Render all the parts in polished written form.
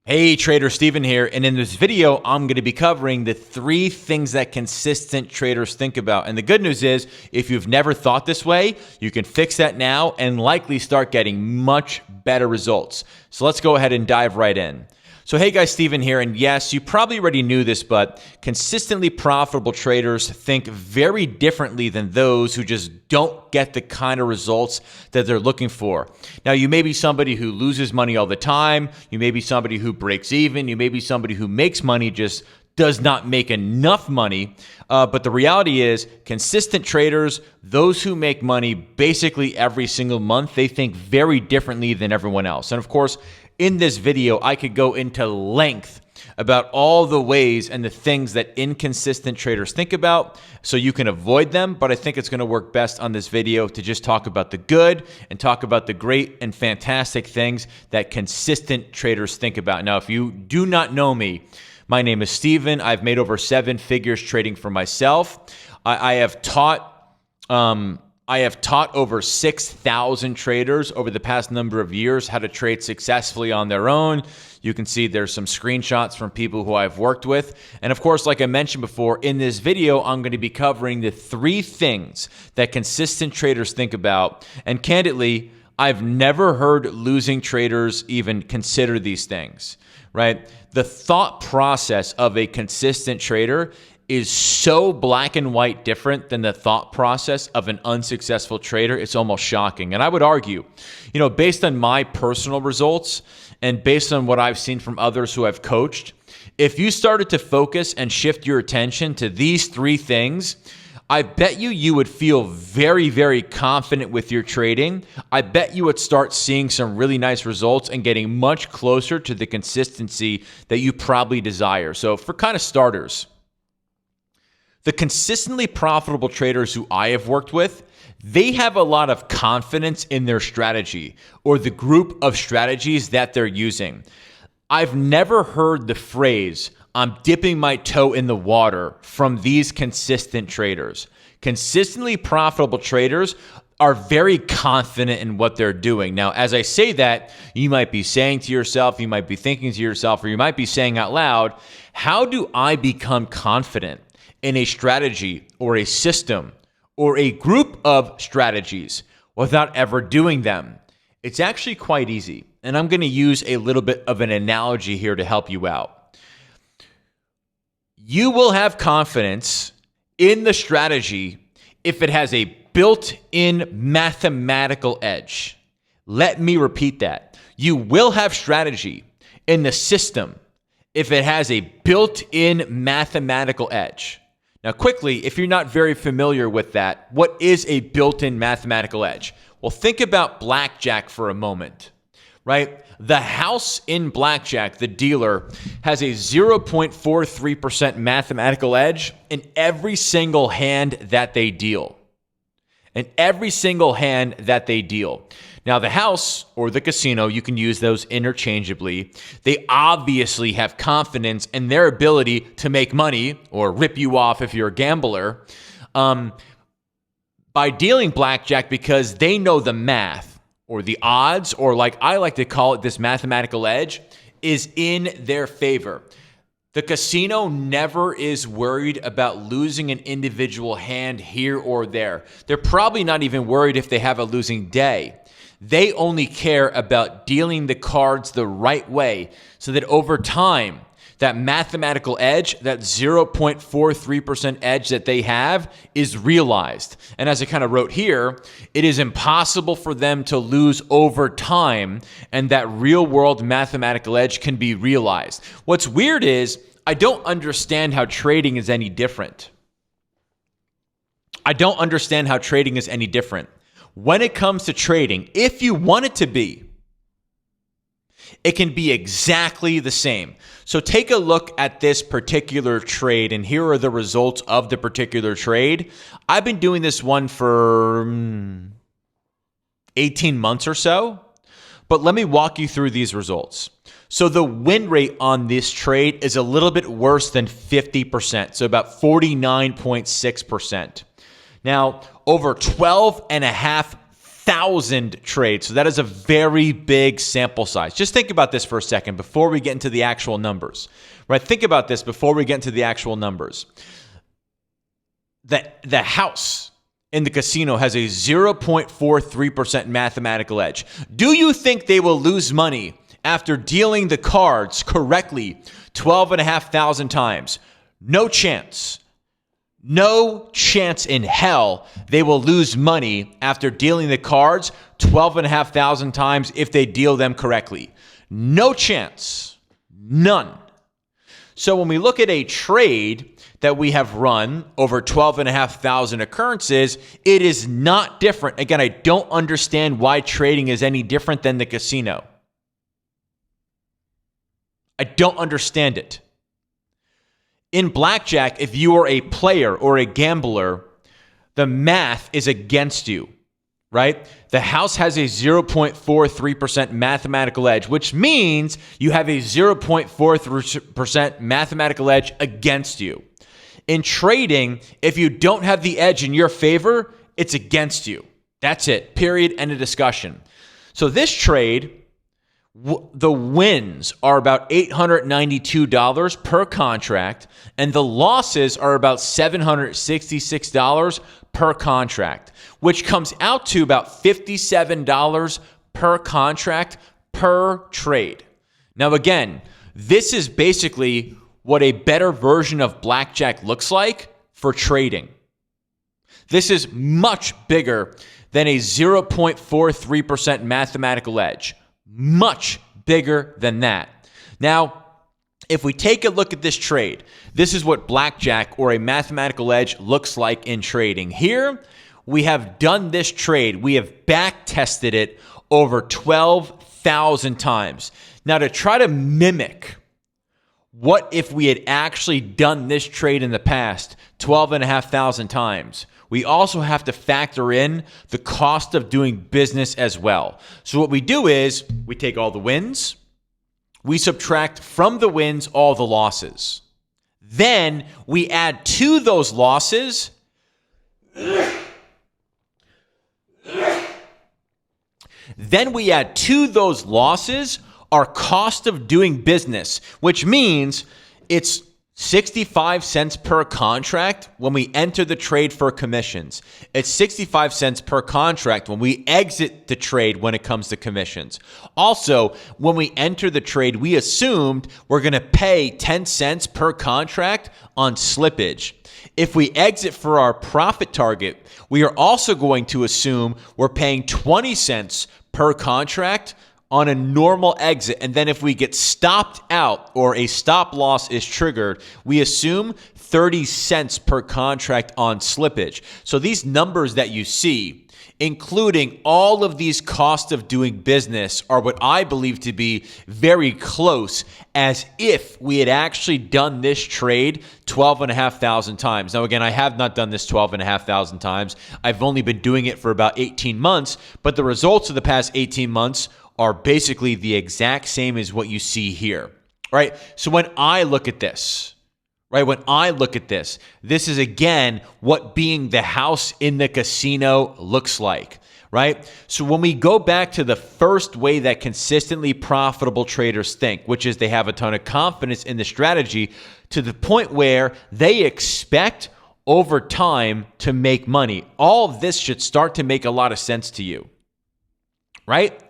Hey trader, Steven here, and in this video, I'm going to be covering the 3 things that consistent traders think about. And the good news is, if you've never thought this way, you can fix that now and likely start getting much better results. So let's go ahead and dive right in. So hey guys, Steven here, and yes, you probably already knew this, but consistently profitable traders think very differently than those who just don't get the kind of results that they're looking for. Now, you may be somebody who loses money all the time, you may be somebody who breaks even, you may be somebody who makes money, just does not make enough money, but the reality is consistent traders, those who make money basically every single month, they think very differently than everyone else. And of course, in this video, I could go into length about all the ways and the things that inconsistent traders think about so you can avoid them, but I think it's going to work best on this video to just talk about the good and talk about the great and fantastic things that consistent traders think about. Now, if you do not know me, my name is Steven. I've made over 7 figures trading for myself. I have taught over 6,000 traders over the past number of years how to trade successfully on their own. You can see there's some screenshots from people who I've worked with. And of course, like I mentioned before, in this video, I'm going to be covering the 3 things that consistent traders think about. And candidly, I've never heard losing traders even consider these things, right? The thought process of a consistent trader is so black and white different than the thought process of an unsuccessful trader. It's almost shocking. And I would argue, based on my personal results and based on what I've seen from others who I've coached, if you started to focus and shift your attention to these 3 things, I bet you would feel very, very confident with your trading. I bet you would start seeing some really nice results and getting much closer to the consistency that you probably desire. So for kind of starters, the consistently profitable traders who I have worked with, they have a lot of confidence in their strategy or the group of strategies that they're using. I've never heard the phrase, "I'm dipping my toe in the water," from these consistent traders. Consistently profitable traders are very confident in what they're doing. Now, as I say that, you might be saying to yourself, you might be thinking to yourself, or you might be saying out loud, how do I become confident in a strategy or a system or a group of strategies without ever doing them? It's actually quite easy. And I'm going to use a little bit of an analogy here to help you out. You will have confidence in the strategy if it has a built-in mathematical edge. Let me repeat that. You will have strategy in the system if it has a built-in mathematical edge. Now, quickly, if you're not very familiar with that, what is a built-in mathematical edge? Well, think about blackjack for a moment, right? The house in blackjack, the dealer, has a 0.43% mathematical edge in every single hand that they deal. In every single hand that they deal. Now, the house or the casino, you can use those interchangeably. They obviously have confidence in their ability to make money or rip you off if you're a gambler by dealing blackjack because they know the math or the odds, or like I like to call it, this mathematical edge is in their favor. The casino never is worried about losing an individual hand here or there. They're probably not even worried if they have a losing day. They only care about dealing the cards the right way so that over time, that mathematical edge, that 0.43% edge that they have is realized. And as I kind of wrote here, it is impossible for them to lose over time, and that real world mathematical edge can be realized. What's weird is I don't understand how trading is any different. I don't understand how trading is any different. When it comes to trading, if you want it to be, it can be exactly the same. So take a look at this particular trade, and here are the results of the particular trade. I've been doing this one for 18 months or so, but let me walk you through these results. So the win rate on this trade is a little bit worse than 50%, so about 49.6%. Now, over 12 and a half 1,000 trades. So that is a very big sample size. Just think about this for a second before we get into the actual numbers, right? Think about this before we get into the actual numbers. The house in the casino has a 0.43% mathematical edge. Do you think they will lose money after dealing the cards correctly 12,500 times? No chance. No chance in hell they will lose money after dealing the cards 12,500 times if they deal them correctly. No chance. None. So when we look at a trade that we have run over 12,500 occurrences, it is not different. Again, I don't understand why trading is any different than the casino. I don't understand it. In blackjack, if you are a player or a gambler, the math is against you, right? The house has a 0.43% mathematical edge, which means you have a 0.43% mathematical edge against you. In trading, if you don't have the edge in your favor, it's against you. That's it. Period. End of discussion. So this trade, the wins are about $892 per contract, and the losses are about $766 per contract, which comes out to about $57 per contract per trade. Now, again, this is basically what a better version of blackjack looks like for trading. This is much bigger than a 0.43% mathematical edge. Much bigger than that. Now, if we take a look at this trade, this is what blackjack or a mathematical edge looks like in trading. Here, we have done this trade. We have back tested it over 12,000 times. Now, to try to mimic what if we had actually done this trade in the past 12,500 times, we also have to factor in the cost of doing business as well. So what we do is we take all the wins, we subtract from the wins all the losses. Then we add to those losses our cost of doing business, which means it's 65 cents per contract when we enter the trade for commissions. It's 65 cents per contract when we exit the trade when it comes to commissions. Also, when we enter the trade, we assumed we're going to pay 10 cents per contract on slippage. If we exit for our profit target, we are also going to assume we're paying 20 cents per contract on a normal exit. And then if we get stopped out or a stop loss is triggered, we assume 30 cents per contract on slippage. So these numbers that you see, including all of these costs of doing business, are what I believe to be very close as if we had actually done this trade 12,500 times. Now, again, I have not done this 12,500 times. I've only been doing it for about 18 months, but the results of the past 18 months are basically the exact same as what you see here, right? So when I look at this, this is again what being the house in the casino looks like, right? So when we go back to the first way that consistently profitable traders think, which is they have a ton of confidence in the strategy to the point where they expect over time to make money. All of this should start to make a lot of sense to you, right?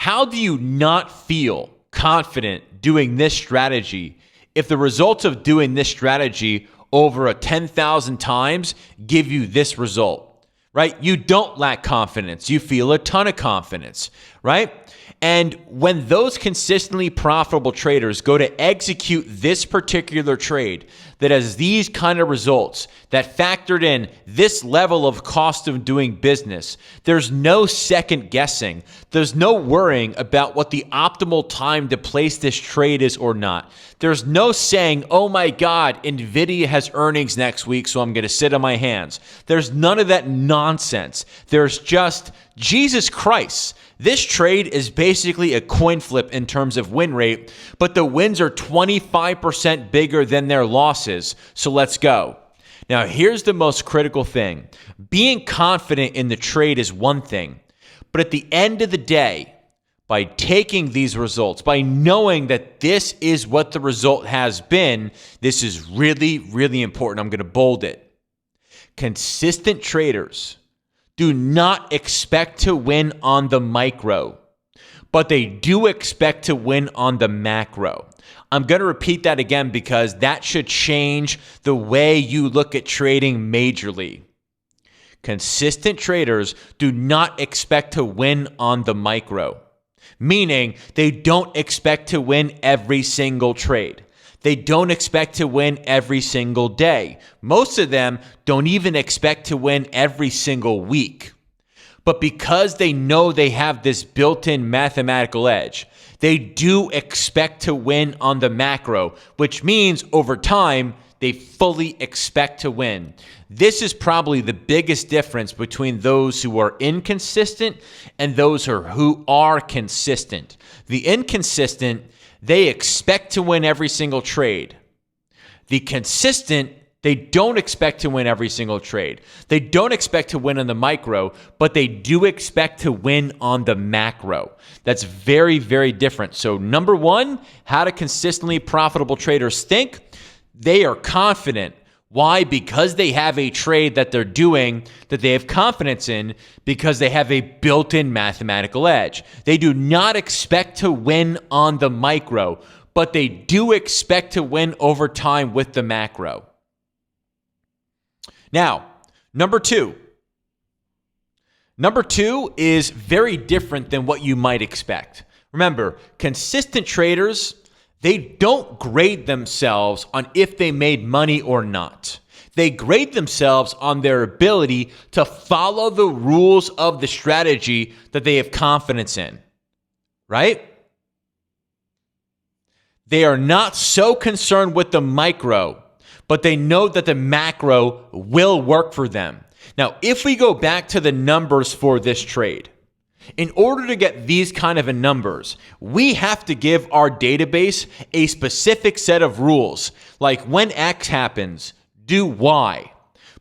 How do you not feel confident doing this strategy if the results of doing this strategy over 10,000 times give you this result, right? You don't lack confidence. You feel a ton of confidence, right? And when those consistently profitable traders go to execute this particular trade that has these kind of results, that factored in this level of cost of doing business, there's no second guessing. There's no worrying about what the optimal time to place this trade is or not. There's no saying, oh my God, NVIDIA has earnings next week, so I'm going to sit on my hands. There's none of that nonsense. There's just Jesus Christ. This trade is basically a coin flip in terms of win rate, but the wins are 25% bigger than their losses. So let's go. Now, here's the most critical thing. Being confident in the trade is one thing, but at the end of the day, by taking these results, by knowing that this is what the result has been, this is really, really important. I'm going to bold it. Consistent traders do not expect to win on the micro, but they do expect to win on the macro. I'm going to repeat that again because that should change the way you look at trading majorly. Consistent traders do not expect to win on the micro, meaning they don't expect to win every single trade. They don't expect to win every single day. Most of them don't even expect to win every single week. But because they know they have this built-in mathematical edge, they do expect to win on the macro, which means over time, they fully expect to win. This is probably the biggest difference between those who are inconsistent and those who are consistent. The inconsistent, they expect to win every single trade. The consistent, they don't expect to win every single trade. They don't expect to win on the micro, but they do expect to win on the macro. That's very, very different. So number one, how do consistently profitable traders think? They are confident. Why? Because they have a trade that they're doing that they have confidence in, because they have a built-in mathematical edge. They do not expect to win on the micro, but they do expect to win over time with the macro. Now, number two. Number two is very different than what you might expect. Remember, consistent traders, they don't grade themselves on if they made money or not. They grade themselves on their ability to follow the rules of the strategy that they have confidence in, right? They are not so concerned with the micro, but they know that the macro will work for them. Now, if we go back to the numbers for this trade, in order to get these kind of numbers, we have to give our database a specific set of rules, like when X happens, do Y.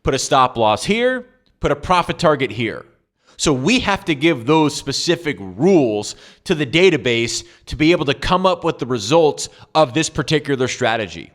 Put a stop loss here, put a profit target here. So we have to give those specific rules to the database to be able to come up with the results of this particular strategy,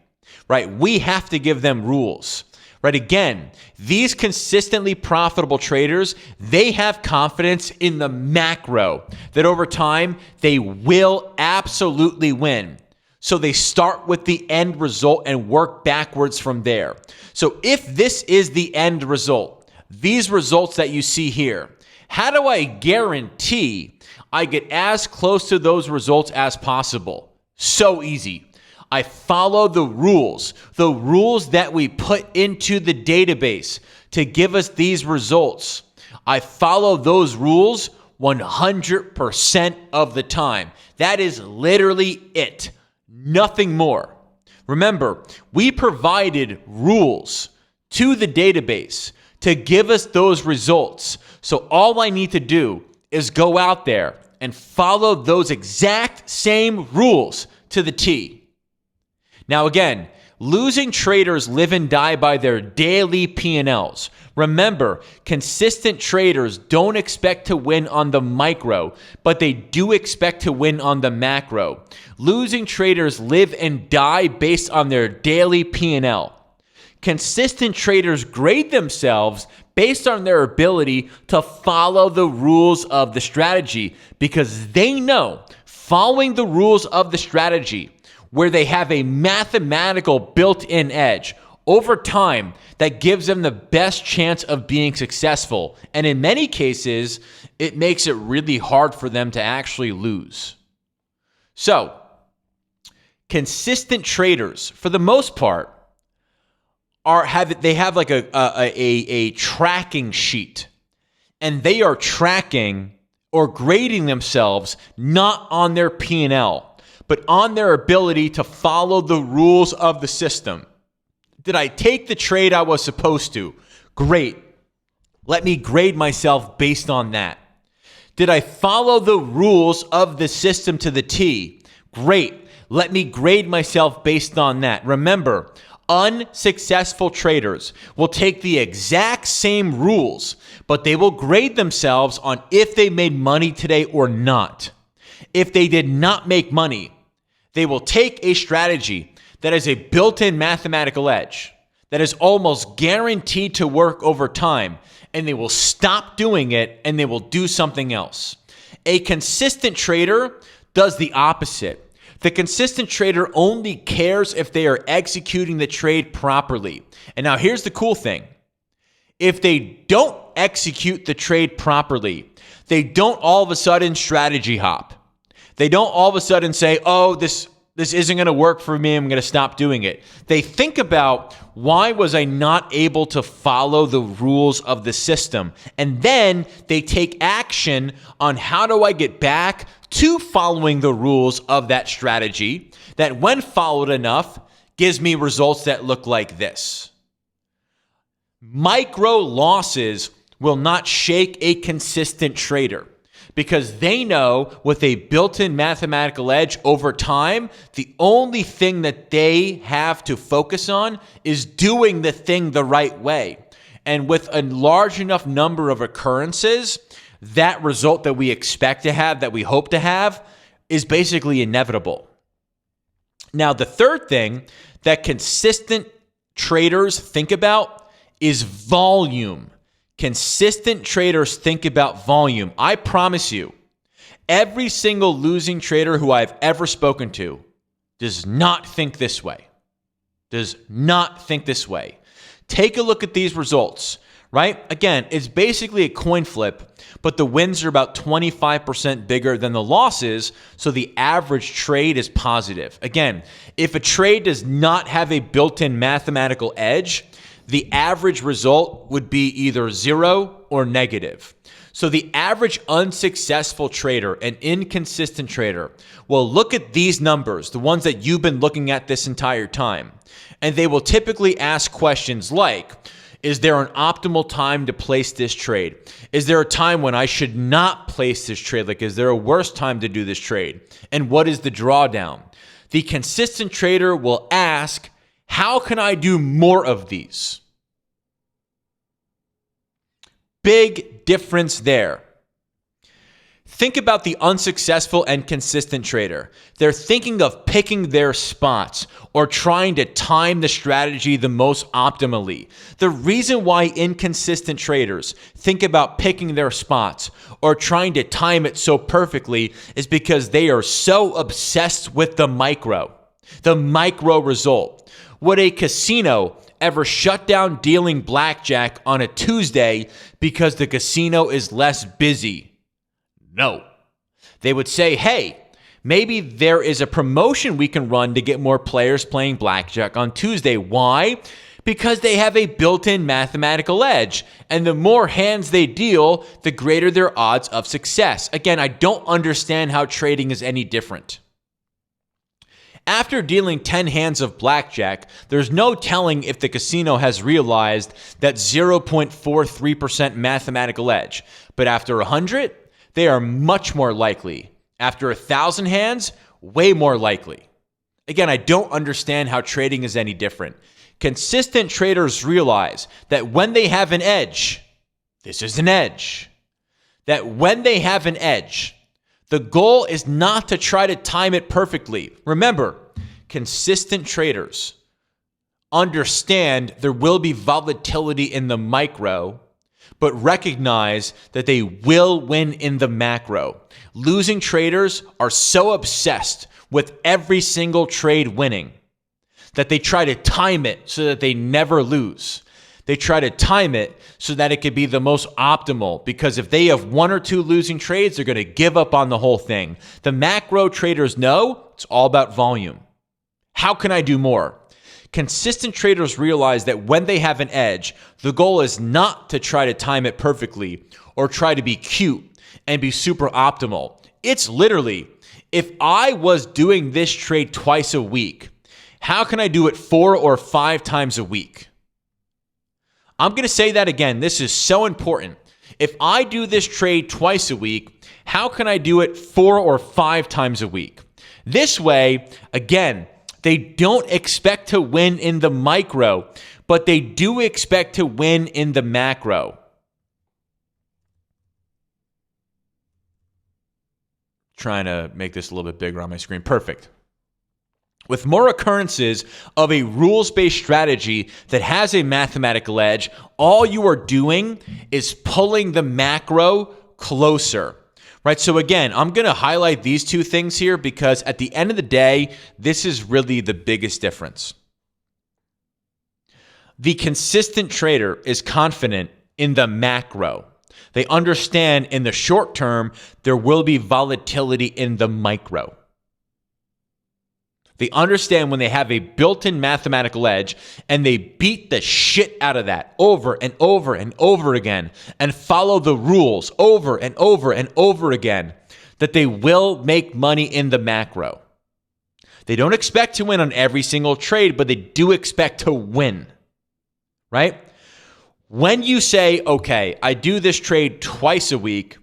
right? We have to give them rules. Right? Again, these consistently profitable traders, they have confidence in the macro that over time they will absolutely win. So they start with the end result and work backwards from there. So if this is the end result, these results that you see here, how do I guarantee I get as close to those results as possible? So easy. I follow the rules that we put into the database to give us these results. I follow those rules 100% of the time. That is literally it. Nothing more. Remember, we provided rules to the database to give us those results. So all I need to do is go out there and follow those exact same rules to the T. Now again, losing traders live and die by their daily P&Ls. Remember, consistent traders don't expect to win on the micro, but they do expect to win on the macro. Losing traders live and die based on their daily P&L. Consistent traders grade themselves based on their ability to follow the rules of the strategy, because they know following the rules of the strategy, where they have a mathematical built-in edge, over time, that gives them the best chance of being successful. And in many cases, it makes it really hard for them to actually lose. So, consistent traders, for the most part, have like a tracking sheet, and they are tracking or grading themselves not on their P&L, but on their ability to follow the rules of the system. Did I take the trade I was supposed to? Great. Let me grade myself based on that. Did I follow the rules of the system to the T? Great. Let me grade myself based on that. Remember, Unsuccessful traders will take the exact same rules, but they will grade themselves on if they made money today or not. If they did not make money, they will take a strategy that has a built-in mathematical edge, that is almost guaranteed to work over time, and they will stop doing it and they will do something else. A consistent trader does the opposite. The consistent trader only cares if they are executing the trade properly. And now here's the cool thing. If they don't execute the trade properly, they don't all of a sudden strategy hop. They don't all of a sudden say, oh, this isn't going to work for me, I'm going to stop doing it. They think about, why was I not able to follow the rules of the system? And then they take action on, how do I get back to following the rules of that strategy that, when followed enough, gives me results that look like this. Micro losses will not shake a consistent trader, because they know, with a built-in mathematical edge over time, the only thing that they have to focus on is doing the thing the right way. And with a large enough number of occurrences, that result that we expect to have, that we hope to have, is basically inevitable. Now, the third thing that consistent traders think about is volume. Consistent traders think about volume. I promise you, every single losing trader who I've ever spoken to does not think this way. Does not think this way. Take a look at these results, right? Again, it's basically a coin flip, but the wins are about 25% bigger than the losses, so the average trade is positive. Again, if a trade does not have a built-in mathematical edge, the average result would be either 0 or negative. So the average unsuccessful trader, an inconsistent trader, will look at these numbers, the ones that you've been looking at this entire time, and they will typically ask questions like, is there an optimal time to place this trade? Is there a time when I should not place this trade? Like, is there a worse time to do this trade? And what is the drawdown? The consistent trader will ask, how can I do more of these? Big difference there. Think about the unsuccessful and consistent trader. They're thinking of picking their spots or trying to time the strategy the most optimally. The reason why inconsistent traders think about picking their spots or trying to time it so perfectly is because they are so obsessed with the micro result. Would a casino ever shut down dealing blackjack on a Tuesday because the casino is less busy? No. They would say, hey, maybe there is a promotion we can run to get more players playing blackjack on Tuesday. Why? Because they have a built-in mathematical edge, and the more hands they deal, the greater their odds of success. Again, I don't understand how trading is any different. After dealing 10 hands of blackjack, there's no telling if the casino has realized that 0.43% mathematical edge. But after 100, they are much more likely. After 1,000 hands, way more likely. Again, I don't understand how trading is any different. Consistent traders realize that when they have an edge, this is an edge, that when they have an edge, the goal is not to try to time it perfectly. Remember, consistent traders understand there will be volatility in the micro, but recognize that they will win in the macro. Losing traders are so obsessed with every single trade winning that they try to time it so that they never lose. They try to time it so that it could be the most optimal, because if they have one or two losing trades, they're going to give up on the whole thing. The macro traders know it's all about volume. How can I do more? Consistent traders realize that when they have an edge, the goal is not to try to time it perfectly or try to be cute and be super optimal. It's literally, if I was doing this trade twice a week, how can I do it 4 or 5 times a week? I'm going to say that again. This is so important. If I do this trade twice a week, how can I do it 4 or 5 times a week? This way, again, They don't expect to win in the micro, but they do expect to win in the macro. Trying to make this a little bit bigger on my screen. Perfect. With more occurrences of a rules-based strategy that has a mathematical edge, all you are doing is pulling the macro closer. Right, so again, I'm going to highlight these two things here because at the end of the day, this is really the biggest difference. The consistent trader is confident in the macro. They understand in the short term, there will be volatility in the micro. They understand when they have a built-in mathematical edge and they beat the shit out of that over and over and over again and follow the rules over and over and over again, that they will make money in the macro. They don't expect to win on every single trade, but they do expect to win, right? When you say, okay, I do this trade twice a week,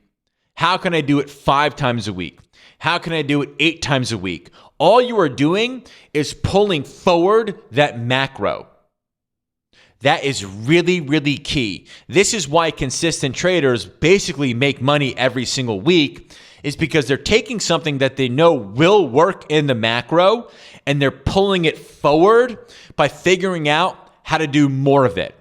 how can I do it 5 times a week? How can I do it 8 times a week? All you are doing is pulling forward that macro. That is really, really key. This is why consistent traders basically make money every single week, is because they're taking something that they know will work in the macro and they're pulling it forward by figuring out how to do more of it.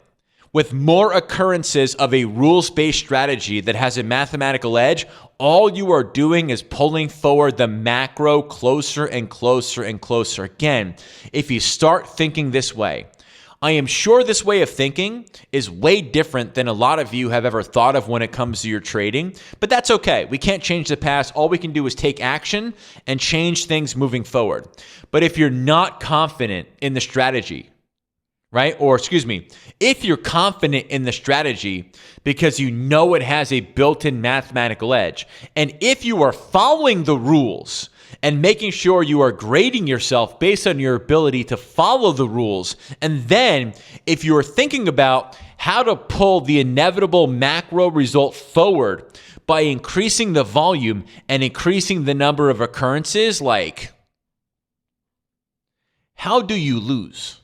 With more occurrences of a rules-based strategy that has a mathematical edge, all you are doing is pulling forward the macro closer and closer and closer. Again, if you start thinking this way, I am sure this way of thinking is way different than a lot of you have ever thought of when it comes to your trading, but that's okay. We can't change the past. All we can do is take action and change things moving forward. But if you're not confident in the strategy, right? Or excuse me, if you're confident in the strategy because you know it has a built-in mathematical edge, and if you are following the rules and making sure you are grading yourself based on your ability to follow the rules, and then if you are thinking about how to pull the inevitable macro result forward by increasing the volume and increasing the number of occurrences, like, how do you lose?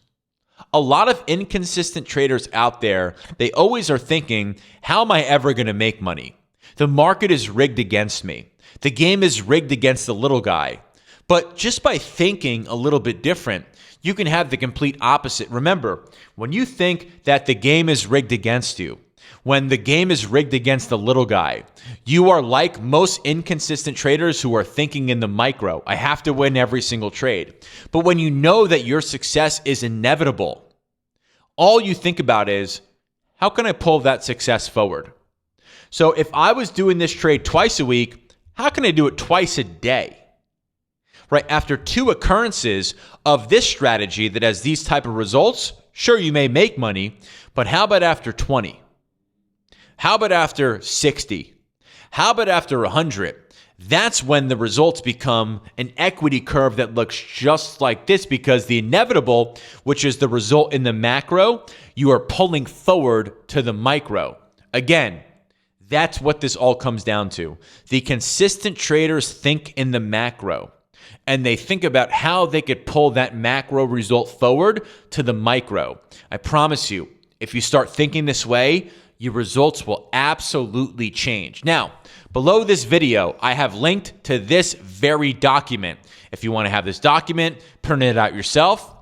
A lot of inconsistent traders out there, they always are thinking, how am I ever going to make money? The market is rigged against me. The game is rigged against the little guy. But just by thinking a little bit different, you can have the complete opposite. Remember, when you think that the game is rigged against you, when the game is rigged against the little guy, you are like most inconsistent traders who are thinking in the micro. I have to win every single trade. But when you know that your success is inevitable, all you think about is, how can I pull that success forward? So if I was doing this trade twice a week, how can I do it twice a day? Right? After 2 occurrences of this strategy that has these type of results, sure, you may make money, but how about after 20? How about after 60? How about after 100? That's when the results become an equity curve that looks just like this, because the inevitable, which is the result in the macro, you are pulling forward to the micro. Again, that's what this all comes down to. The consistent traders think in the macro, and they think about how they could pull that macro result forward to the micro. I promise you, if you start thinking this way, your results will absolutely change. Now, below this video, I have linked to this very document. If you want to have this document, print it out yourself,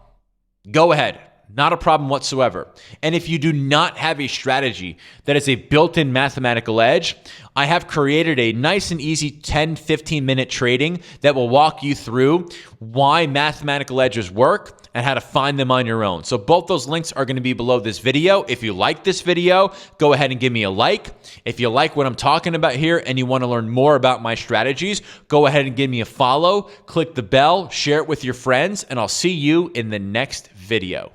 go ahead. Not a problem whatsoever. And if you do not have a strategy that is a built-in mathematical edge, I have created a nice and easy 10-15 minute trading that will walk you through why mathematical edges work and how to find them on your own. So both those links are going to be below this video. If you like this video, go ahead and give me a like. If you like what I'm talking about here and you want to learn more about my strategies, go ahead and give me a follow, click the bell, share it with your friends, and I'll see you in the next video.